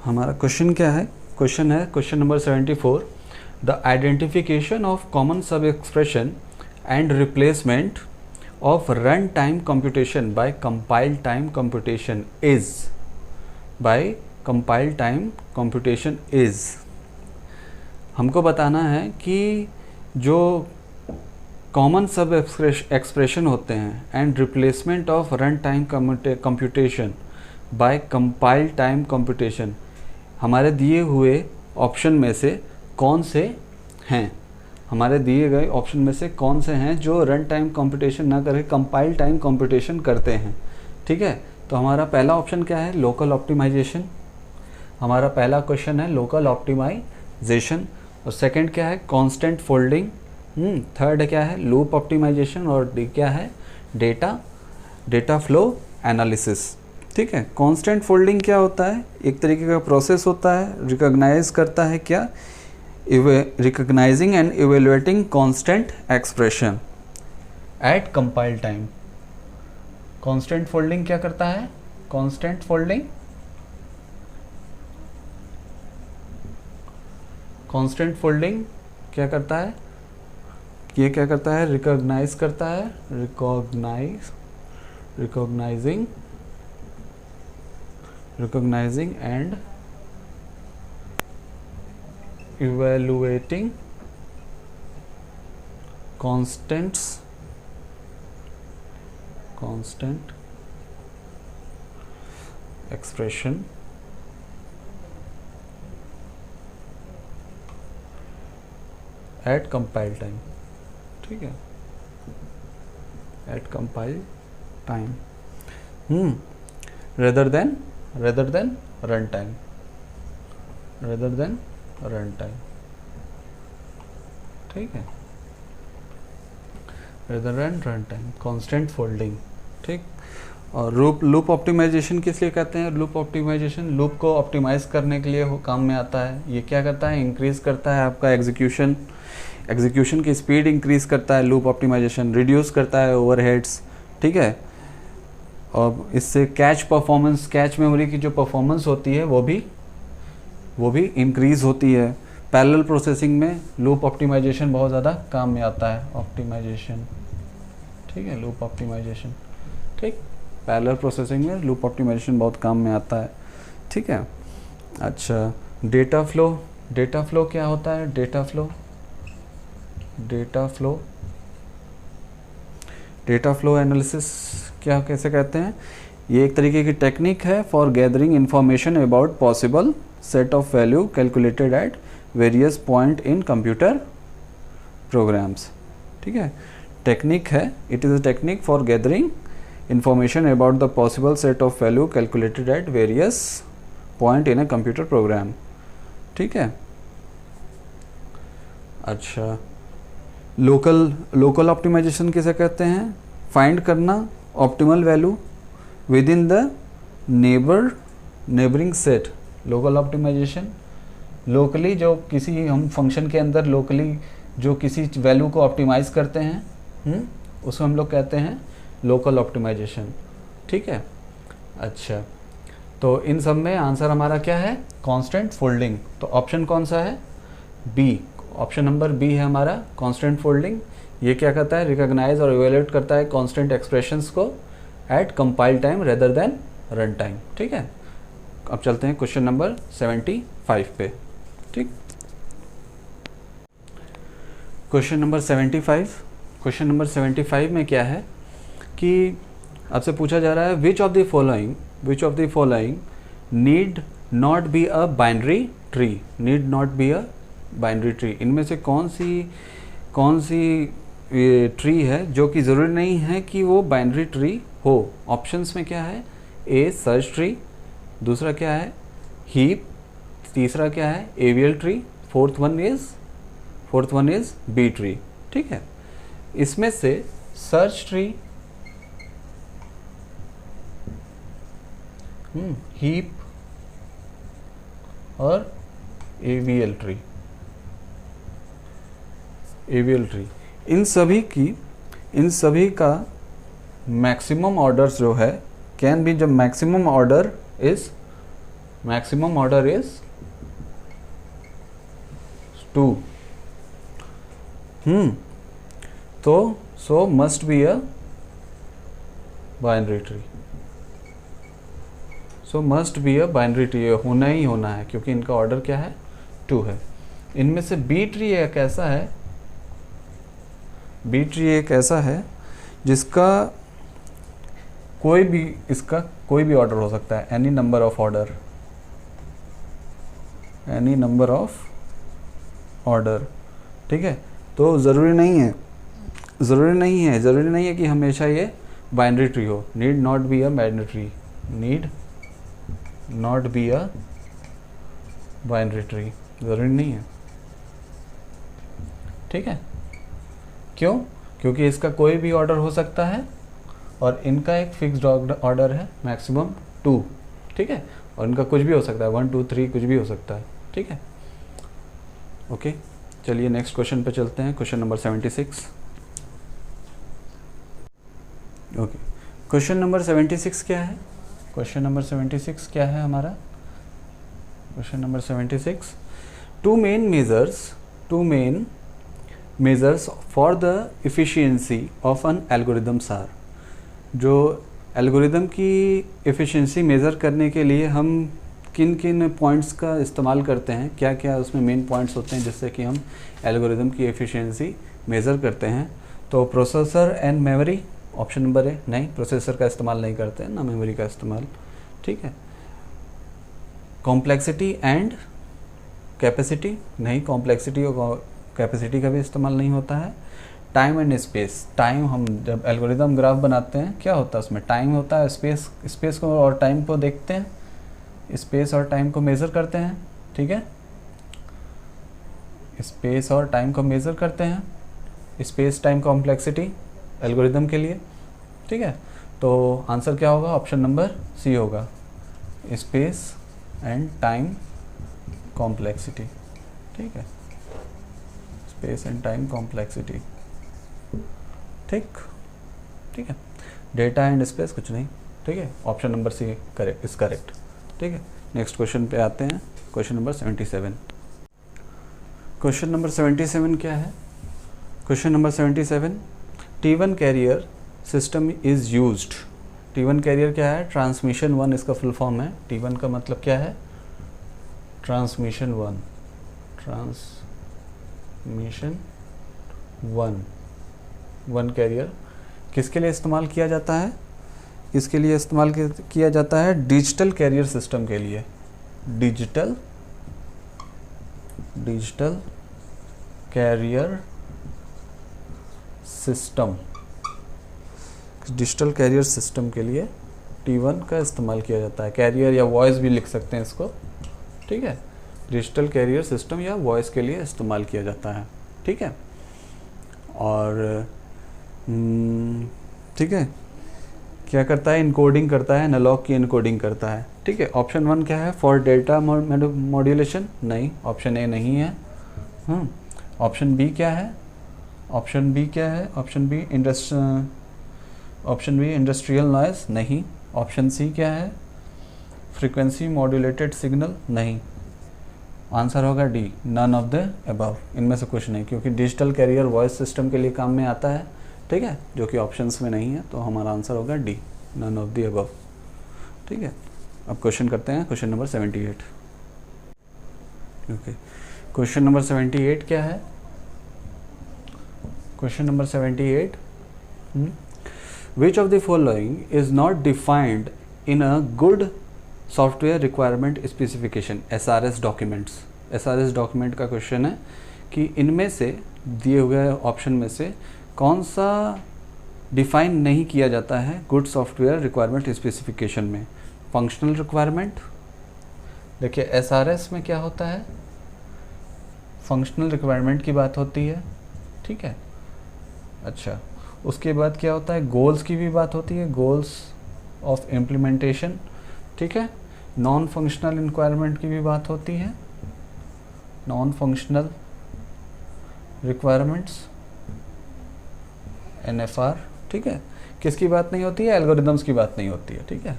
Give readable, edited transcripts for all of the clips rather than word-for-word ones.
हमारा क्वेश्चन क्या है? क्वेश्चन है question number 74, the identification of common sub expression and replacement of run time computation by compile time computation is हमको बताना है कि जो कॉमन सब एक्सप्रेशन होते हैं and replacement of run time computation by compile time computation हमारे दिए हुए ऑप्शन में से कौन से हैं, हमारे दिए गए ऑप्शन में से कौन से हैं जो रन टाइम कंप्यूटेशन ना करके कंपाइल टाइम कंप्यूटेशन करते हैं। ठीक है, तो हमारा पहला ऑप्शन क्या है? Local optimisation. हमारा पहला क्वेश्चन है लोकल ऑप्टिमाइजेशन। और सेकंड क्या है? Constant folding. थर्ड क्या है? Loop optimisation. और डी क्या है? Data flow analysis. ठीक है, कांस्टेंट फोल्डिंग क्या होता है? एक तरीके का प्रोसेस होता है, रिकॉग्नाइज करता है क्या? Recognising and evaluating constant expression eight compile time. Constant folding क्या करता है? कांस्टेंट फोल्डिंग क्या करता है? ये क्या करता है? रिकॉग्नाइज करता है, recognizing and evaluating constant expression at compile time। ठीक है, at compile time rather than run time। ठीक है, rather than run time, constant folding। ठीक, और लूप ऑप्टिमाइजेशन किस लिए कहते हैं? लूप ऑप्टिमाइजेशन लूप को ऑप्टिमाइज करने के लिए वो काम में आता है। ये क्या करता है? इंक्रीज करता है आपका एग्जीक्यूशन की स्पीड इंक्रीज करता है लूप ऑप्टिमाइजेशन, रिड्यूस करता है ओवरहेड्स। ठीक है, और इससे कैच मेमोरी की जो परफॉर्मेंस होती है वो भी इंक्रीज होती है। पैरेलल प्रोसेसिंग में लूप ऑप्टिमाइजेशन बहुत ज़्यादा काम में आता है। ऑप्टिमाइजेशन, ठीक है, लूप ऑप्टिमाइजेशन। ठीक, पैरेलल प्रोसेसिंग में लूप ऑप्टिमाइजेशन बहुत काम में आता है। ठीक है, अच्छा, डेटा फ्लो क्या होता है? डेटा फ्लो एनालिसिस क्या कैसे कहते हैं? ये एक तरीके की टेक्निक है for gathering information about possible set of value calculated at various point in computer programs. ठीक है, टेक्निक है, it is a technique for gathering information about the possible set of value calculated at various point in a computer program. ठीक है, अच्छा, local optimisation किसे कहते हैं? Find करना optimal value within the neighbouring set. Local optimisation locally जो किसी हम फंक्शन के अंदर लोकली जो किसी वैल्यू को ऑप्टिमाइज करते हैं उसको हम लोग कहते हैं लोकल ऑप्टिमाइजेशन। ठीक है, अच्छा, तो इन सब में आंसर हमारा क्या है? Constant folding. तो ऑप्शन कौन सा है? बी, ऑप्शन नंबर बी है हमारा कांस्टेंट फोल्डिंग। ये क्या करता है? रिकॉग्नाइज और इवेल्युएट करता है कांस्टेंट एक्सप्रेशंस को eight compile time rather than run time. ठीक है, अब चलते हैं क्वेश्चन नंबर 75 पे। ठीक, क्वेश्चन नंबर 75 में क्या है कि आपसे पूछा जा रहा है विच of the following need not be a binary tree. इनमें से कौन सी ट्री है जो कि ज़रूरी नहीं है कि वो बाइनरी ट्री हो। ऑप्शंस में क्या है? ए सर्च ट्री, दूसरा क्या है? हीप, तीसरा क्या है? AVL tree, fourth one is B tree. ठीक है, इसमें से सर्च ट्री, हीप और एवियल ट्री, इन सभी का मैक्सिमम ऑर्डर्स जो है कैन बी, जब maximum order is maximum order is 2. तो so must be a binary tree. So must be a binary tree, होना ही होना है क्योंकि इनका ऑर्डर क्या है, 2 है. इनमें से बी ट्री एक ऐसा है, बी ट्री एक ऐसा है जिसका कोई भी, इसका कोई भी ऑर्डर हो सकता है, any number of order, any number of order. ठीक है, तो ज़रूरी नहीं है कि हमेशा ये बाइनरी ट्री हो. Need not be a binary tree, need not be a binary tree, ज़रूरी नहीं है. ठीक है, क्यों? क्योंकि इसका कोई भी ऑर्डर हो सकता है और इनका एक फिक्स्ड ऑर्डर है मैक्सिमम 2. ठीक है, और इनका कुछ भी हो सकता है, 1 2 3 कुछ भी हो सकता है. ठीक है, ओके. चलिए नेक्स्ट क्वेश्चन पे चलते हैं, question number 76. Okay, question number 76 क्या है? क्वेश्चन नंबर 76 क्या है हमारा? Question number 76, two main measures for the efficiency of an algorithms are. जो एल्गोरिदम की एफिशिएंसी मेज़र करने के लिए हम किन किन पॉइंट्स का इस्तेमाल करते हैं, क्या क्या उसमें मेन पॉइंट्स होते हैं जिससे कि हम एल्गोरिदम की एफिशिएंसी मेज़र करते हैं. तो processor and memory, option number A. नहीं, प्रोसेसर का इस्तेमाल नहीं करते हैं, ना मेमोरी का इस्तेमाल. ठीक है. कॉम्प्लेक्सिटी एंड कैपेसिटी, नहीं, कॉम्प्लेक्सिटी और कैपेसिटी का भी इस्तेमाल नहीं होता है. टाइम एंड स्पेस, टाइम, हम जब एल्गोरिदम ग्राफ बनाते हैं क्या होता है उसमें, टाइम होता है, स्पेस को और टाइम को देखते हैं, स्पेस और टाइम को मेज़र करते हैं. ठीक है, स्पेस और टाइम को मेज़र करते हैं, स्पेस टाइम कॉम्प्लेक्सिटी एल्गोरिदम के लिए. ठीक है, तो आंसर क्या होगा? ऑप्शन नंबर सी होगा, स्पेस एंड टाइम कॉम्प्लेक्सिटी. ठीक है, स्पेस एंड टाइम कॉम्प्लेक्सिटी. ठीक है, डेटा एंड स्पेस कुछ नहीं. ठीक है, option number C correct is correct. ठीक है, नेक्स्ट क्वेश्चन पे आते हैं, क्वेश्चन नंबर 77. क्वेश्चन नंबर 77 क्या है? Question number 77, T1 carrier system is used. T1 carrier क्या है? ट्रांसमिशन 1 इसका फुल फॉर्म है. T1 का मतलब क्या है? ट्रांसमिशन 1. ट्रांसमिशन 1 कैरियर किसके लिए इस्तेमाल किया जाता है? इसके लिए इस्तेमाल किया जाता है डिजिटल कैरियर सिस्टम के लिए. Digital carrier system, digital carrier system के लिए T1 का इस्तेमाल किया जाता है. कैरियर या वॉइस भी लिख सकते हैं इसको. ठीक है, डिजिटल कैरियर सिस्टम या वॉइस के लिए इस्तेमाल किया जाता है. ठीक है, और ठीक है, क्या करता है? इनकोडिंग करता है, एनालॉग की इनकोडिंग करता है. ठीक है, ऑप्शन 1 क्या है? फॉर डेटा मॉड्यूलेशन, नहीं, ऑप्शन ए नहीं है. ऑप्शन बी क्या है? ऑप्शन बी इंडस्ट्रियल नॉइज, नहीं. ऑप्शन सी क्या है? फ्रीक्वेंसी मॉड्यूलेटेड सिग्नल, नहीं. आंसर होगा D, none of the above. इनमें से कुछ नहीं, क्योंकि डिजिटल कैरियर वॉइस सिस्टम के लिए काम में आता है. ठीक है, जो कि ऑप्शंस में नहीं है, तो हमारा आंसर होगा D, none of the above. ठीक है, अब क्वेश्चन करते हैं, question number 78. Okay, question number 78 क्या है? Question number 78, which of the following is not defined in a good software requirement specification, SRS documents. SRS document का question है कि इनमें से दिए हुए ऑप्शन में से कौन सा डिफाइन नहीं किया जाता है गुड सॉफ्टवेयर रिक्वायरमेंट स्पेसिफिकेशन में. फंक्शनल रिक्वायरमेंट, देखिए SRS में क्या होता है? फंक्शनल रिक्वायरमेंट की बात होती है. ठीक है, अच्छा, उसके बाद क्या होता है? गोल्स की भी बात होती है, गोल्स ऑफ इम्प्लीमेंटेशन. ठीक है, नॉन फंक्शनल रिक्वायरमेंट की भी बात होती है, नॉन फंक्शनल रिक्वायरमेंट्स, NFR. ठीक है, किसकी बात नहीं होती है? एल्गोरिदम्स की बात नहीं होती है. ठीक है,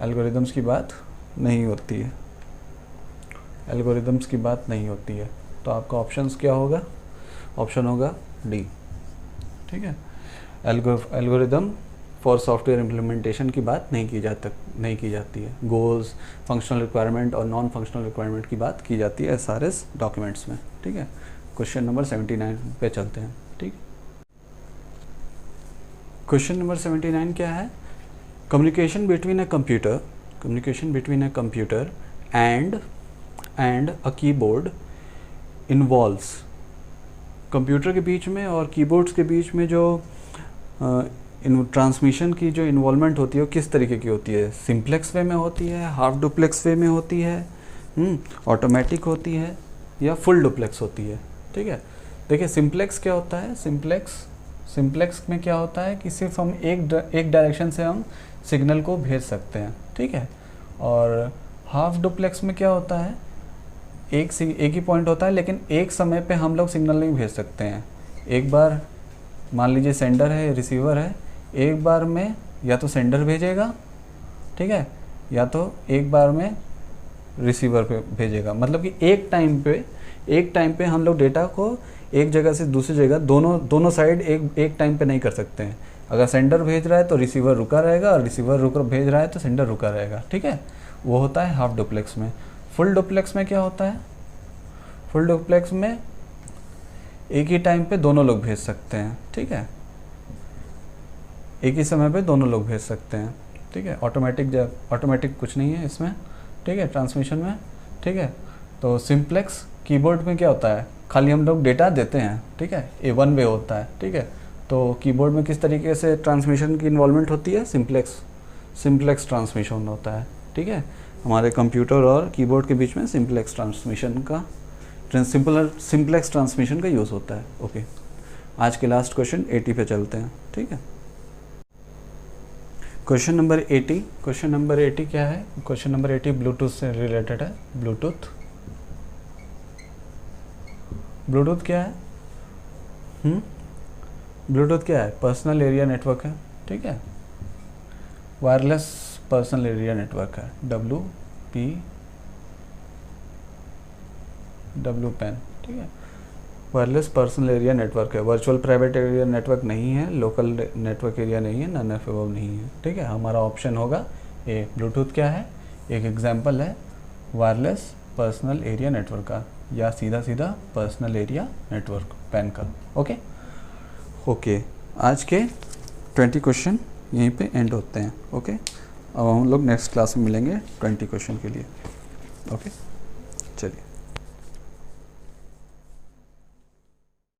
एल्गोरिदम्स की बात नहीं होती है, एल्गोरिदम्स की बात नहीं होती है। तो आपका ऑप्शंस क्या होगा? ऑप्शन होगा डी। ठीक है, एल्गोरिदम फॉर सॉफ्टवेयर इम्प्लीमेंटेशन की बात नहीं की जाती है। गोल्स, फंक्शनल रिक्वायरमेंट और नॉन फंक्शनल रिक्वायरमेंट की बात की जाती है SRS डॉक्यूमेंट्स में। ठीक है, क्वेश्चन नंबर 79 पे चलते हैं। ठीक, क्वेश्चन नंबर 79 क्या है? Communication between a computer and a keyboard involves. Computer के बीच में और कीबोर्ड्स के बीच में जो ट्रांसमिशन की जो इन्वॉल्वमेंट होती है वो किस तरीके की होती है? सिंप्लेक्स वे में होती है, हाफ डुप्लेक्स वे में होती है, ऑटोमेटिक होती है, या फुल डुप्लेक्स होती है? ठीक है, देखिए सिंप्लेक्स क्या होता है? सिंप्लेक्स में क्या होता है कि सिर्फ हम एक डायरेक्शन से हम सिग्नल को भेज सकते हैं। ठीक है, और हाफ डुप्लेक्स में क्या होता है? एक ही पॉइंट होता है, लेकिन एक समय पे हम लोग सिग्नल नहीं भेज सकते हैं। एक बार मान लीजिए सेंडर है, रिसीवर है, एक बार में या तो सेंडर भेजेगा, ठीक है, या तो एक बार में रिसीवर पे भेजेगा। मतलब कि एक टाइम पे हम लोग डेटा को एक जगह से दूसरी जगह दोनों साइड एक टाइम पे नहीं कर सकते हैं। अगर सेंडर भेज रहा है तो रिसीवर रुका रहेगा, और रिसीवर भेज रहा है तो सेंडर रुका रहेगा। ठीक है, वो होता है हाफ डुप्लेक्स में। फुल डुप्लेक्स में क्या होता है? फुल डुप्लेक्स में एक ही टाइम पे दोनों लोग भेज सकते हैं। ठीक है, एक ही समय पे दोनों लोग भेज सकते हैं। ठीक है, ऑटोमेटिक कुछ नहीं है इसमें। ठीक है, ट्रांसमिशन में। ठीक है, तो सिंप्लेक्स कीबोर्ड में क्या होता है? खाली हम लोग डेटा देते हैं। ठीक है, ये वन वे होता है। ठीक है, तो कीबोर्ड में किस तरीके से ट्रांसमिशन की इन्वॉल्वमेंट होती है? सिंप्लेक्स ट्रांसमिशन होता है। ठीक है, हमारे कंप्यूटर और कीबोर्ड के बीच में सिंप्लेक्स ट्रांसमिशन का यूज़ होता है। ओके, आज के लास्ट क्वेश्चन 80 पे चलते हैं। ठीक है, क्वेश्चन नंबर 80 क्या है? क्वेश्चन नंबर 80 ब्लूटूथ से रिलेटेड है। ब्लूटूथ क्या है? ब्लूटूथ क्या है? पर्सनल एरिया नेटवर्क है। ठीक है, वायरलेस पर्सनल एरिया नेटवर्क है, WPAN। ठीक है, वायरलेस पर्सनल एरिया नेटवर्क है, वर्चुअल प्राइवेट एरिया नेटवर्क नहीं है, लोकल नेटवर्क एरिया नहीं है, नन ऑफ अबव नहीं है। ठीक है, हमारा ऑप्शन होगा ए। ब्लूटूथ क्या है? एक एग्जांपल है वायरलेस पर्सनल एरिया नेटवर्क का, या सीधा पर्सनल एरिया नेटवर्क पैन का। ओके, आज के 20 क्वेश्चन यहीं पे एंड होते हैं। ओके, अब हम लोग नेक्स्ट क्लास में मिलेंगे 20 क्वेश्चन के लिए। ओके, चलिए।